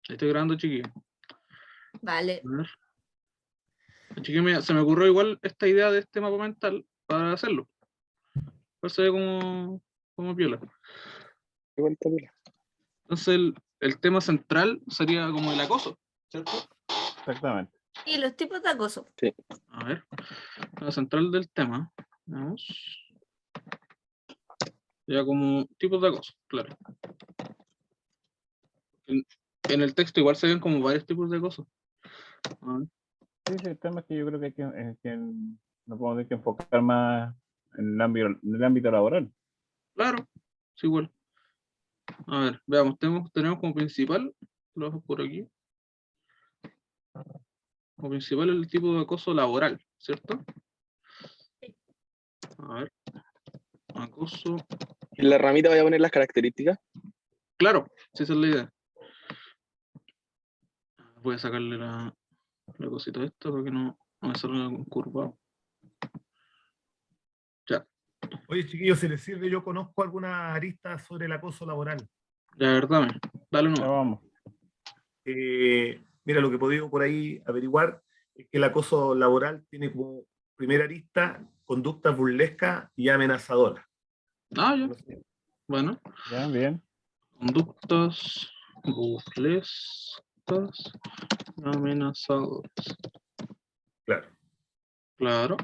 Estoy grabando, chiquillo. Vale. A ver. Chiquillo, se me ocurrió igual esta idea de este mapa mental para hacerlo. Pues se ve como piola. Igual está piola. Entonces el tema central sería como el acoso, ¿cierto? Exactamente. Y los tipos de acoso. A ver, la central del tema. Vamos. Ya como tipos de acoso, claro. En el texto igual se ven como varios tipos de acoso. A ver. Sí, el tema es que yo creo que nos podemos tener que enfocar más en el ámbito laboral. Claro, es igual. A ver, veamos, tenemos como principal, lo dejo por aquí. Como principal el tipo de acoso laboral, ¿cierto? A ver, acoso. En la ramita voy a poner las características. Claro, sí, esa es la idea. Voy a sacarle la cosita a esta para que no me salga curvado. Ya. Oye, chiquillos, si les sirve, yo conozco alguna arista sobre el acoso laboral. Ya, verdad, dale Ya uno. vamos. Mira, lo que he podido por ahí averiguar es que el acoso laboral tiene como primera arista conductas burlescas y amenazadoras. Ah, ya. Bueno. Ya, bien. Conductas burlescas amenazadoras. Claro. Claro.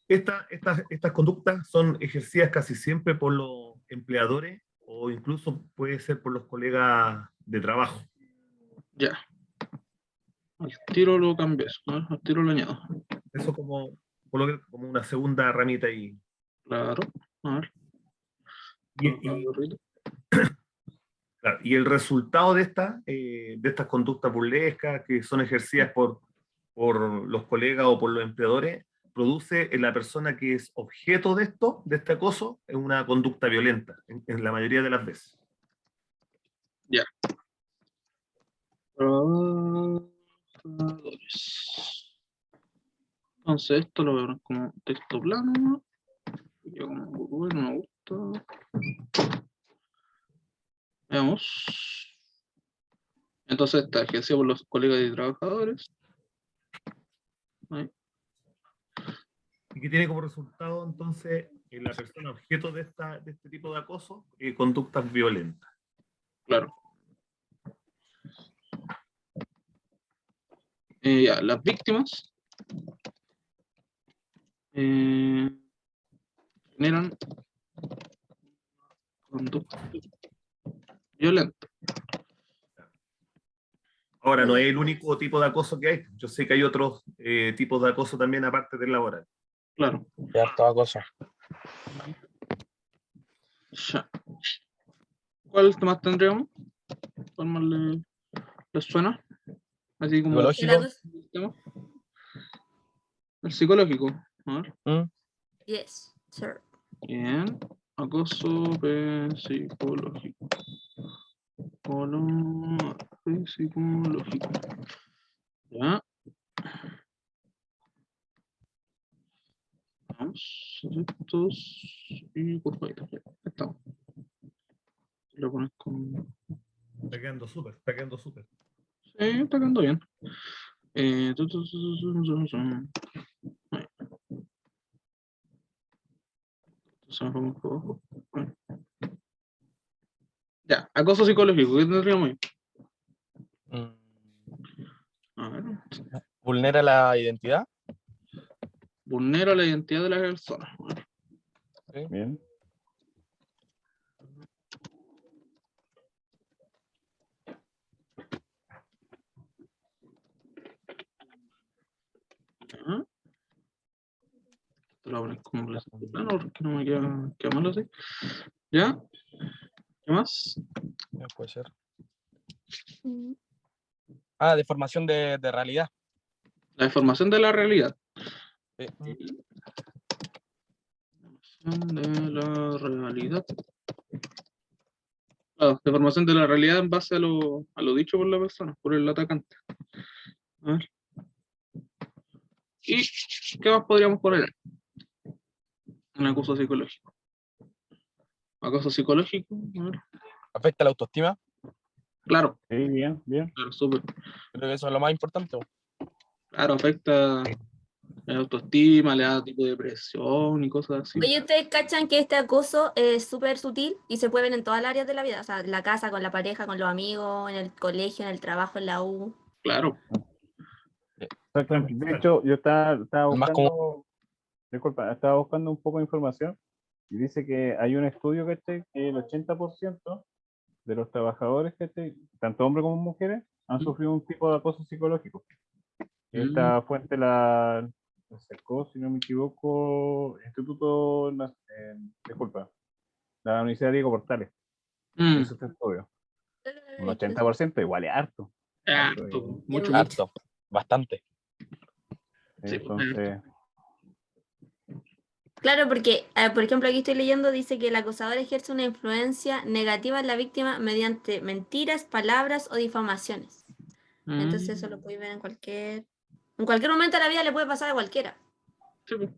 Estas conductas son ejercidas casi siempre por los empleadores o incluso puede ser por los colegas de trabajo. Ya. Al tiro lo cambié, ¿no? Al tiro lo añado. Eso como una segunda ramita ahí. Claro. A ver. Claro, y el resultado de estas conductas burlescas que son ejercidas por los colegas o por los empleadores, produce en la persona que es objeto de este acoso, una conducta violenta, en la mayoría de las veces. Ya. Trabajadores. Entonces esto lo veo como texto plano. Yo como bueno, me gusta. Veamos. Entonces está ejercida por los colegas y trabajadores. Ahí. Y que tiene como resultado entonces en la persona objeto de este tipo de acoso, conductas violentas. Claro. Ya, las víctimas generan conducta violenta. Ahora, no es el único tipo de acoso que hay. Yo sé que hay otros tipos de acoso también aparte del laboral. Claro. Ya, toda cosa. Ya. ¿Cuál más tendríamos? ¿Cuál más les suena? Así como Psicológico. el psicológico. A ver. Yes, sir. Bien. Acoso psicológico. Psicológico. Ya. Vamos. Estos y por ahí. Estamos. Lo pones con. Está quedando súper, está quedando súper. Sí, está quedando bien. Ya, acoso psicológico, ¿qué tendríamos ahí? A ver. Vulnera la identidad. Vulnera la identidad de la persona. Sí. Bien. ¿Ah? Te lo voy a poner como la plano porque no me queda mal así. ¿Ya? ¿Qué más? Ya puede ser. Ah, deformación de realidad. La deformación de la realidad. Sí. De la realidad. Ah, deformación de la realidad en base a lo dicho por la persona, por el atacante. A ver. ¿Y qué más podríamos poner? Un acoso psicológico. Acoso psicológico. A ver. Afecta la autoestima. Claro, Sí, bien, bien. claro, súper. Creo que eso es lo más importante. Claro, afecta la autoestima, le da tipo de depresión y cosas así. Oye, ¿ustedes cachan que este acoso es súper sutil y se puede ver en todas las áreas de la vida? O sea, en la casa, con la pareja, con los amigos, en el colegio, en el trabajo, en la U. Claro. Exactamente. De hecho, yo estaba Más como- buscando, disculpa, estaba buscando un poco de información y dice que hay un estudio que el 80% de los trabajadores, tanto hombres como mujeres, han sufrido un tipo de acoso psicológico. Esta fuente la sacó, si no me equivoco, disculpa, la Universidad Diego Portales. Mm, Hizo este estudio. Un 80% igual es harto. harto, Harto, mucho, mucho. mucho. harto, bastante. Sí, pues, Entonces, Claro, porque, por ejemplo, aquí estoy leyendo, dice que el acosador ejerce una influencia negativa en la víctima mediante mentiras, palabras o difamaciones. Entonces eso lo podéis ver en cualquier momento de la vida le puede pasar a cualquiera. Sí, pues,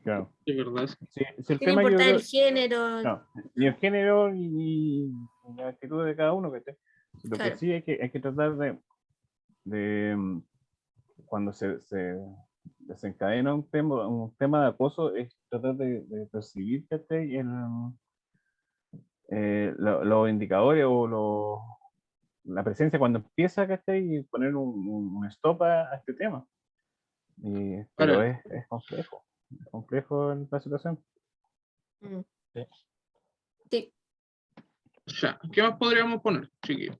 claro. es verdad. Si el Sin tema yo importar creo, el género. no, ni el género ni la actitud de cada uno, ¿cachai? Lo que Claro. sí hay que tratar cuando se desencadena un tema de acoso, es tratar de percibir, ¿cachai? Los indicadores o la presencia cuando empieza, ¿cachai? Y poner un stop a este tema. Pero Ahora, es complejo en la situación. Mm. Sí. Sí. ya, ¿qué más podríamos poner, chiquillos?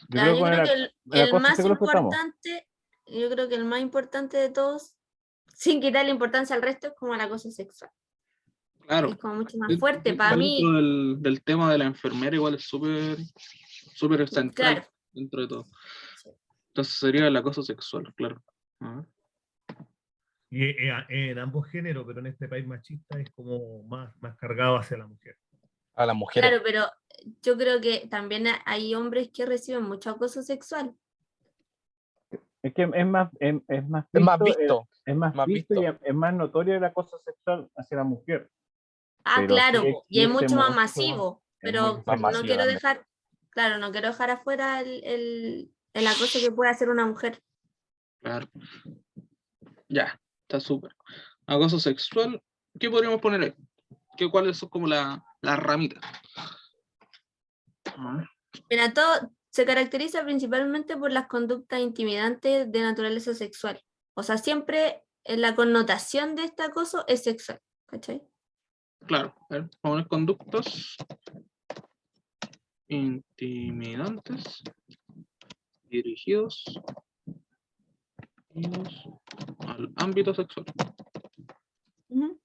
Yo Ya, creo yo que creo que el el acoso más psicológico estamos. importante, yo creo que el más importante de todos, sin quitarle importancia al resto, es como el acoso sexual. Claro. Es como mucho más fuerte. Está Para dentro mí, del tema de la enfermera, igual es súper central claro. dentro de todo. Entonces sería el acoso sexual, claro. Ajá. Y en ambos géneros, pero en este país machista es como más cargado hacia la mujer. A las mujeres. Claro, pero yo creo que también hay hombres que reciben mucho acoso sexual. Es que es más Es más visto. es más más visto y visto. es más notorio el acoso sexual hacia la mujer. Ah, Pero claro, sí y es existe mucho más mucho, masivo, es muy pero Más no masivo quiero también. dejar, claro, no quiero dejar afuera el acoso que puede hacer una mujer. Claro. Ya, está súper. Acoso sexual, ¿qué podríamos poner ahí? ¿Cuáles son como las ramitas? Mira, todo se caracteriza principalmente por las conductas intimidantes de naturaleza sexual. O sea, siempre la connotación de este acoso es sexual, ¿cachai? Claro, a ver, vamos a poner conductos intimidantes dirigidos al ámbito sexual. Ujú.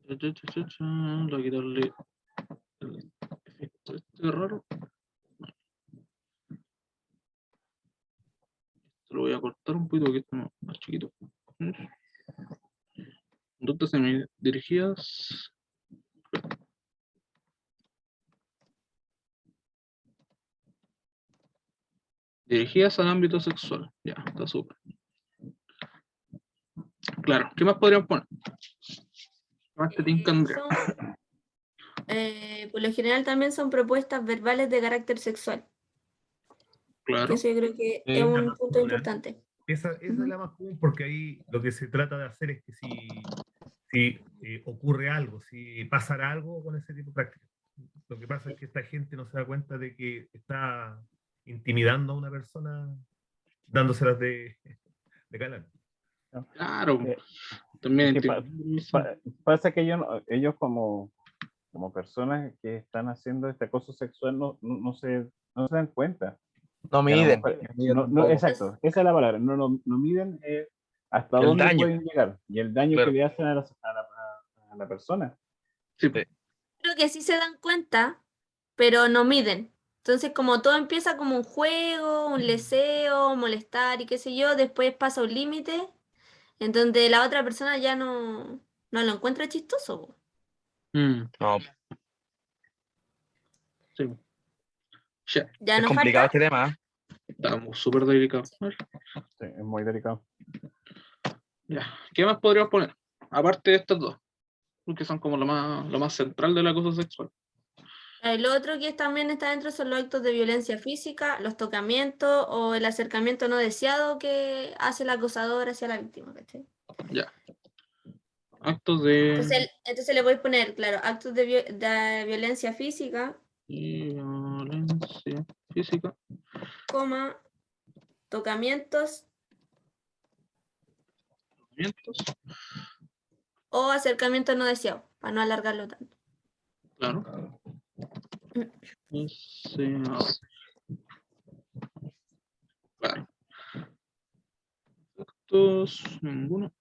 Voy a quitarle el efecto este raro. Esto lo voy a cortar un poquito porque esto es más chiquito. Conductas dirigidas. Dirigidas al ámbito sexual. Ya, está súper. Claro, ¿qué más podríamos poner? ¿Qué más te tinca, Andrea? Por lo general también son propuestas verbales de carácter sexual. Claro. Que eso yo creo que Sí. es La un más punto común, ¿eh? importante. Esa es la más común porque ahí lo que se trata de hacer es que si ocurre algo, si pasará algo con ese tipo de prácticas. Lo que pasa es que esta gente no se da cuenta de que está intimidando a una persona dándoselas de ganar. Claro, Eh, también es que entiendo. pasa que ellos como personas que están haciendo este acoso sexual no se dan cuenta. No Y a lo miden. mejor- Miden no, tampoco. exacto, esa es la palabra. No miden hasta El dónde daño. pueden llegar y el daño Claro. que le hacen a la persona. Sí, Sí. Creo que sí se dan cuenta, pero no miden. Entonces, como todo empieza como un juego, un leseo, molestar y qué sé yo, después pasa un límite, en donde la otra persona ya no lo encuentra chistoso. Po. No, sí. Ya, Ya es nos complicado falta este tema. estamos súper delicados. A ver, Sí, es muy delicado. ya. ¿Qué más podríamos poner? Aparte de estas dos. porque son como lo más central del acoso sexual. Lo otro que también está dentro son los actos de violencia física, los tocamientos o el acercamiento no deseado que hace el acosador hacia la víctima, ¿cachai? Ya. Actos de Entonces le voy a poner, claro, actos de violencia física, violencia física, coma, tocamientos movimientos, o acercamiento no deseado, para no alargarlo tanto. claro. Deseado. Claro. Actos, ninguno.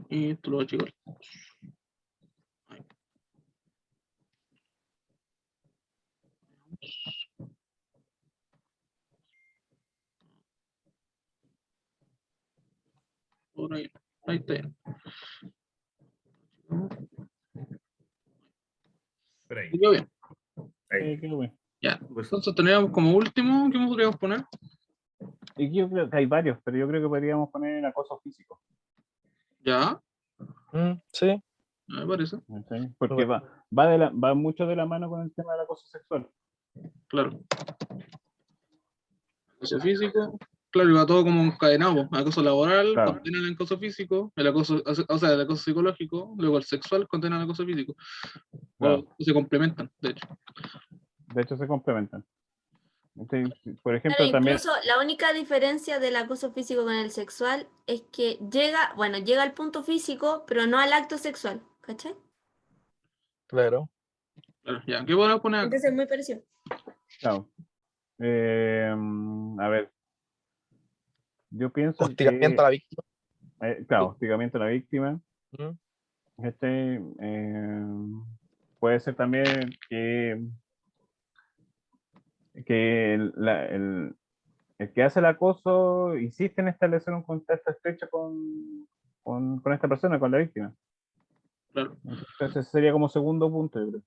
Y esto lo voy a checar. Ahí. Por ahí. Ahí está bien. Por ahí. Y yo bien. Ahí. Qué bueno. Ya. Pues, Entonces teníamos como último, ¿qué más podríamos poner? Y yo creo que hay varios, pero yo creo que podríamos poner acoso físico. Ya, Sí, me parece. ¿Cachai? Porque va mucho de la mano con el tema del acoso sexual. Claro. Acoso físico. Claro, y va todo como encadenado. Acoso laboral, Claro. condena el acoso físico, el acoso, o sea, el acoso psicológico, luego el sexual condena el acoso físico. Claro. O se complementan, de hecho. De hecho, se complementan. Entonces, por ejemplo, Claro, también. incluso la única diferencia del acoso físico con el sexual es que llega al punto físico, pero no al acto sexual, ¿cachai? claro. Claro, ya, ¿qué podemos poner acá? Entonces es muy parecido. Claro. A ver, yo pienso Hostigamiento a la víctima. claro, hostigamiento a la víctima. Mm, Puede ser también que el que hace el acoso insiste en establecer un contacto estrecho con esta persona, con la víctima. Claro, Entonces sería como segundo punto, yo creo.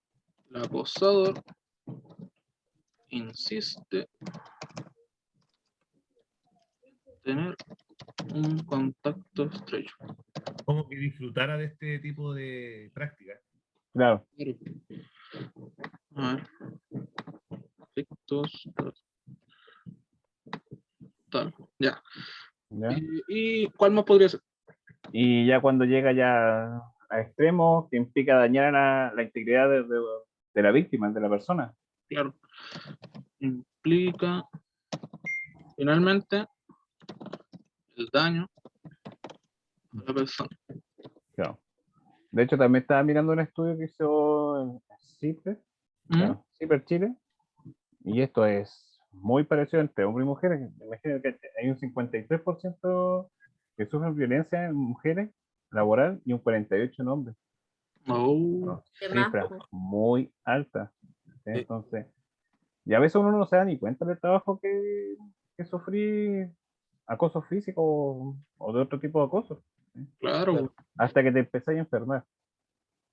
el acosador insiste en tener un contacto estrecho. como que disfrutara de este tipo de prácticas. Claro. Claro. A ver. Efectos. Tal. Ya. ¿Ya? ¿Y cuál más podría ser? Y ya cuando llega ya a extremos que implica dañar la integridad de la víctima, de la persona. Claro. Implica finalmente el daño a la persona. Claro. De hecho, también estaba mirando un estudio que hizo en CIPER, ¿Mm? claro, CIPER Chile, y esto es muy parecido entre hombres y mujeres. Imagínate que hay un 53% que sufren violencia en mujeres laboral y un 48% en hombres. Oh, ¿Qué más, Cifras po? muy altas. Entonces, y a veces uno no se da ni cuenta del trabajo que sufrí acoso físico o de otro tipo de acoso, ¿sí? claro. Hasta que te empezás a enfermar.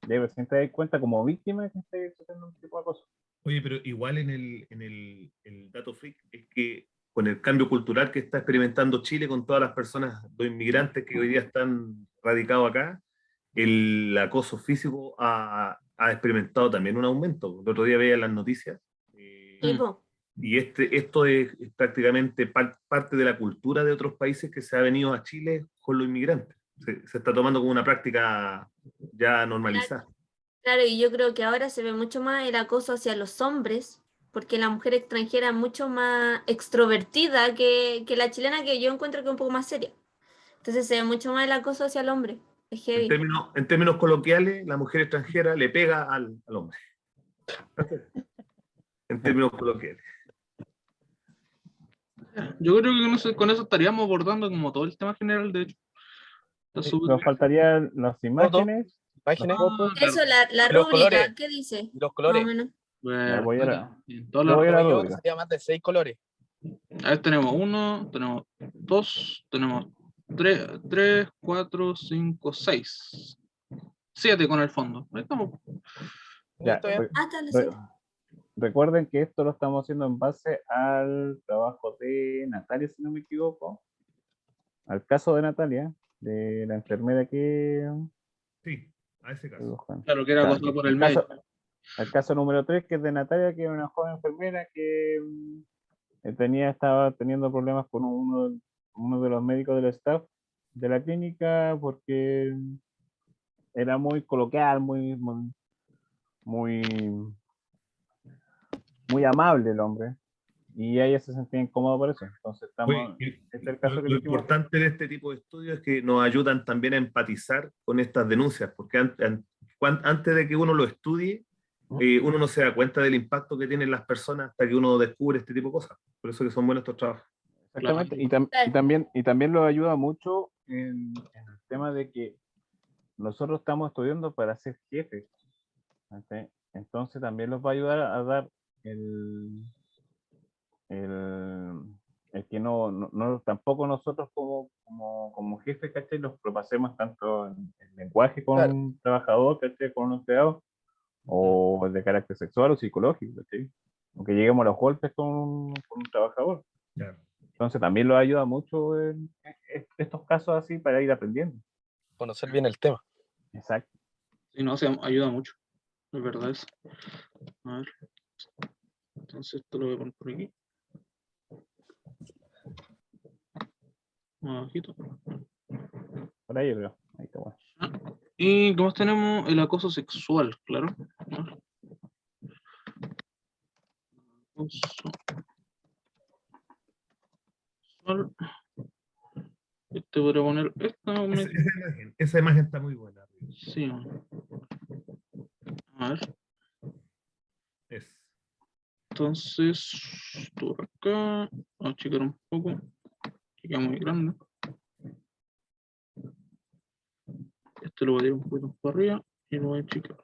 Y ahí recién te das cuenta como víctima que estás sufriendo un tipo de acoso. Oye, pero igual el dato freak es que con el cambio cultural que está experimentando Chile con todas las personas, los inmigrantes que hoy día están radicados acá, el acoso físico ha experimentado también un aumento. El otro día veía las noticias Sí, Mm. po. y esto es prácticamente parte de la cultura de otros países que se ha venido a Chile con los inmigrantes. Se está tomando como una práctica ya normalizada. Claro, y yo creo que ahora se ve mucho más el acoso hacia los hombres, porque la mujer extranjera es mucho más extrovertida que la chilena, que yo encuentro que es un poco más seria. Entonces se ve mucho más el acoso hacia el hombre. Es heavy. En términos coloquiales, la mujer extranjera le pega al hombre. En términos coloquiales. Yo creo que con eso estaríamos abordando como todo el tema general, de hecho. Está Sí, súper nos bien. faltarían las imágenes, Imágenes las fotos. Claro. Eso, la y los rúbrica, colores. ¿qué dice? Y los Más o colores. menos. Ya voy a la- En todas yo las voy a la Creo yo que rúbrica. sería más de 6 colores. A ver, tenemos 1, tenemos 2, tenemos 3, 4, 5, 6. 7 con el fondo. Ahí estamos. Ya, Está bien. Hasta los re- 7. recuerden que esto lo estamos haciendo en base al trabajo de Natalia, si no me equivoco, al caso de Natalia, de la enfermera que Sí. A ese Estoy caso. buscando. Claro, que era Claro, cosa por el medio. el caso número 3, que es de Natalia, que es una joven enfermera que estaba teniendo problemas con uno de los médicos del staff de la clínica porque era muy coloquial, muy, muy amable el hombre. Y ella se sentía incómoda por eso. Entonces Oye, este es el caso que lo le hicimos. importante de este tipo de estudios es que nos ayudan también a empatizar con estas denuncias, porque antes de que uno lo estudie, uno no se da cuenta del impacto que tienen las personas hasta que uno descubre este tipo de cosas. Por eso que son buenos estos trabajos. Exactamente. Claro. Y también lo ayuda mucho en el tema de que nosotros estamos estudiando para ser jefes. ¿Ok? Entonces también los va a ayudar a dar el que tampoco nosotros como jefes, ¿cachai? Los propasemos tanto en lenguaje con Claro. un trabajador, ¿cachai? Con un empleado, o de carácter sexual o psicológico, ¿cachai? Aunque lleguemos a los golpes con un trabajador. Claro. Entonces también lo ayuda mucho en estos casos así para ir aprendiendo. Conocer bien el tema. Exacto. Sí, no, ayuda mucho. Es verdad eso. A ver. Entonces esto lo voy a poner por aquí. Abajito. Por ahí yo creo. Ahí está bueno. Y ¿qué más tenemos? El acoso sexual, claro. A ver. Acoso sexual. Este voy a poner esta. Esa imagen está muy buena. Sí. A ver. Entonces, por acá. Vamos a achicar un poco. Que queda muy grande. Este lo voy a tirar un poquito para arriba y lo voy a achicar.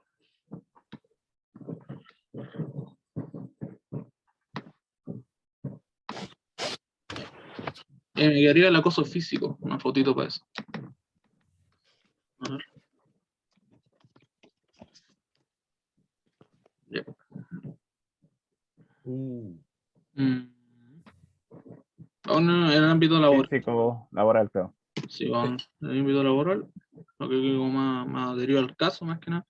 Me quedaría el acoso físico, una fotito para eso. A ver. Ya. Aún en el ámbito laboral. Físico, laboral, creo. Sí, aún en el ámbito laboral. Lo que digo más adherido al caso, más que nada.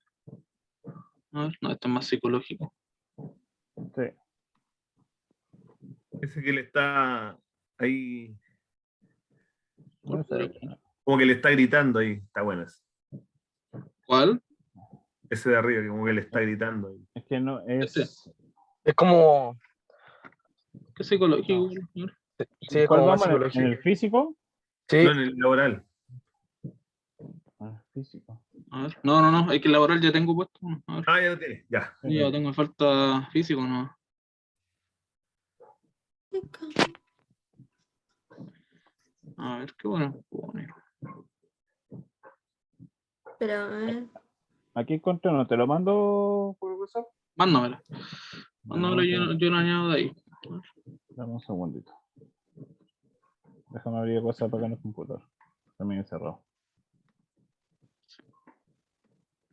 A ver, no, esto es más psicológico. Sí. Ese que le está ahí, No sé. como que le está gritando ahí. Está bueno ese. ¿Cuál? Ese de arriba, que como que le está gritando ahí. Es que no es. Este. Es como. ¿Qué psicológico? Sí, es ¿Cuál como más vamos? ¿En psicológico. el físico? Sí, No, en el laboral. Físico. A ver. No, es que el laboral ya tengo puesto. A ver. Ah, ya lo tienes, ya. Sí, ya tengo falta físico, no. A ver, qué bueno poner. Pero a ver. Aquí encontré uno, ¿te lo mando por WhatsApp? Mándamela. Bueno, Mándamela, yo lo añado de ahí. dame un segundito. Déjame abrir WhatsApp acá en el computador. También encerrado.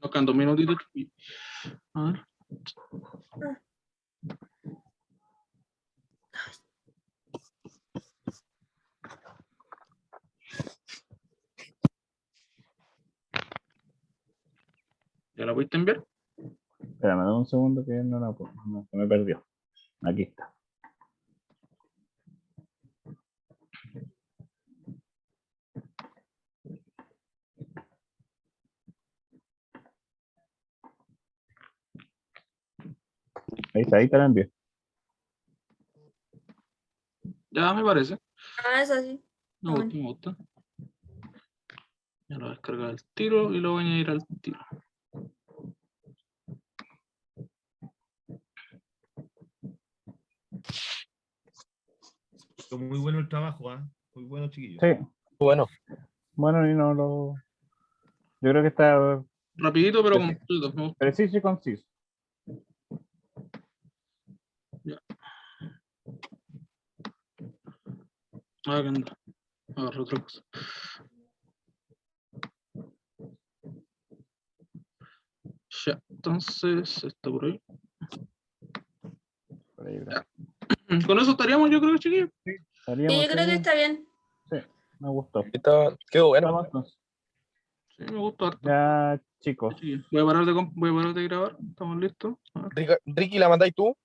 Nos quedan 2 minutitos. A ver. ¿Ya la pudiste enviar? Espérame, dame un segundo que no, se me perdió. Aquí está. Ahí te la envío. Ya me parece. Ah, eso sí. Me gusta. Ya lo voy a descargar al tiro y lo voy a añadir al tiro. Muy bueno el trabajo, ¿ah? Muy bueno, chiquillos. Sí. bueno. Bueno, y no lo. Yo creo que está Rapidito, pero completo. Me gusta. preciso y conciso. Ya. Ah, que anda. Agarra otra cosa. Ya, entonces, está por ahí. Por ahí, Ya. Con eso estaríamos, yo creo, chiquillos. Sí, yo creo que está bien. Sí, me gustó. Quedó bueno. Vamos entonces. Sí, me gustó harto. Ya, chicos. Sí, voy a parar de grabar. ¿Estamos listos? A ver. Ricky, ¿la mandáis tú?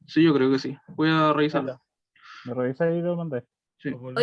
Sí, yo creo que sí. Voy a revisarlo. Ya. ¿Me revisáis y lo mandáis? Sí. Nos volvemos. Oye,